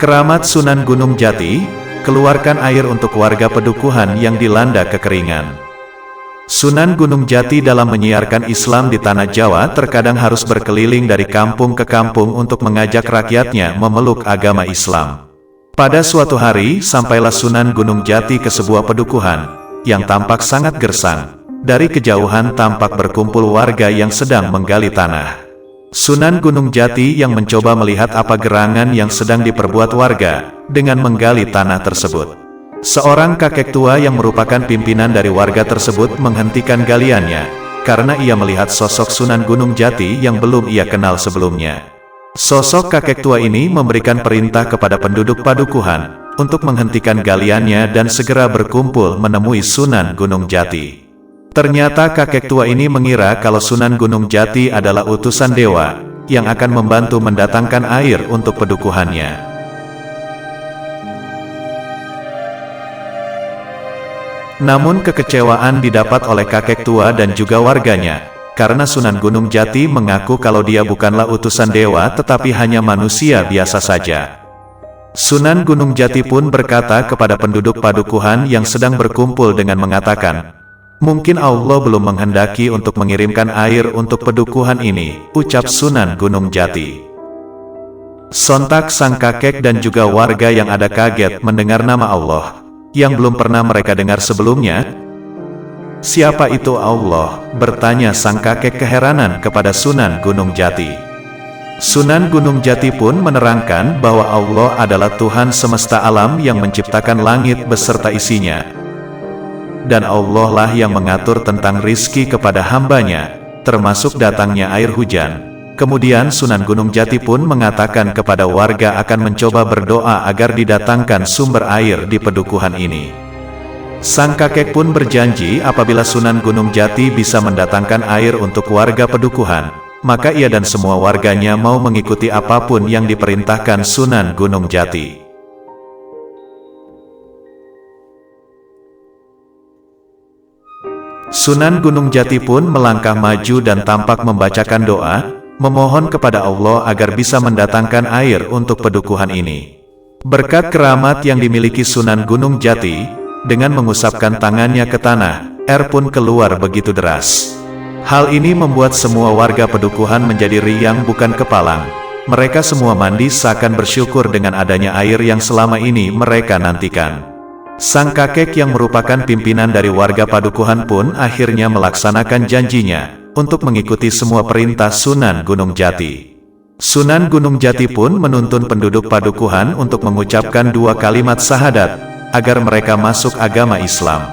Keramat Sunan Gunung Jati, keluarkan air untuk warga Pedukuhan yang dilanda kekeringan. Sunan Gunung Jati dalam menyiarkan Islam di tanah Jawa terkadang harus berkeliling dari kampung ke kampung untuk mengajak rakyatnya memeluk agama Islam. Pada suatu hari, sampailah Sunan Gunung Jati ke sebuah pedukuhan, yang tampak sangat gersang. Dari kejauhan tampak berkumpul warga yang sedang menggali tanah. Sunan Gunung Jati yang mencoba melihat apa gerangan yang sedang diperbuat warga, dengan menggali tanah tersebut. Seorang kakek tua yang merupakan pimpinan dari warga tersebut menghentikan galiannya, karena ia melihat sosok Sunan Gunung Jati yang belum ia kenal sebelumnya. Sosok kakek tua ini memberikan perintah kepada penduduk Padukuhan, untuk menghentikan galiannya dan segera berkumpul menemui Sunan Gunung Jati. Ternyata kakek tua ini mengira kalau Sunan Gunung Jati adalah utusan dewa, yang akan membantu mendatangkan air untuk pedukuhannya. Namun kekecewaan didapat oleh kakek tua dan juga warganya, karena Sunan Gunung Jati mengaku kalau dia bukanlah utusan dewa tetapi hanya manusia biasa saja. Sunan Gunung Jati pun berkata kepada penduduk Padukuhan yang sedang berkumpul dengan mengatakan, "Mungkin Allah belum menghendaki untuk mengirimkan air untuk pedukuhan ini," ucap Sunan Gunung Jati. Sontak sang kakek dan juga warga yang ada kaget mendengar nama Allah, yang belum pernah mereka dengar sebelumnya. "Siapa itu Allah?" bertanya sang kakek keheranan kepada Sunan Gunung Jati. Sunan Gunung Jati pun menerangkan bahwa Allah adalah Tuhan semesta alam yang menciptakan langit beserta isinya. Dan Allah lah yang mengatur tentang rizki kepada hambanya, termasuk datangnya air hujan. Kemudian Sunan Gunung Jati pun mengatakan kepada warga akan mencoba berdoa agar didatangkan sumber air di pedukuhan ini. Sang kakek pun berjanji apabila Sunan Gunung Jati bisa mendatangkan air untuk warga pedukuhan, maka ia dan semua warganya mau mengikuti apapun yang diperintahkan Sunan Gunung Jati. Sunan Gunung Jati pun melangkah maju dan tampak membacakan doa, memohon kepada Allah agar bisa mendatangkan air untuk pedukuhan ini. Berkat keramat yang dimiliki Sunan Gunung Jati, dengan mengusapkan tangannya ke tanah, air pun keluar begitu deras. Hal ini membuat semua warga pedukuhan menjadi riang bukan kepalang. Mereka semua mandi seakan bersyukur dengan adanya air yang selama ini mereka nantikan. Sang kakek yang merupakan pimpinan dari warga Padukuhan pun akhirnya melaksanakan janjinya, untuk mengikuti semua perintah Sunan Gunung Jati. Sunan Gunung Jati pun menuntun penduduk Padukuhan untuk mengucapkan 2 kalimat syahadat, agar mereka masuk agama Islam.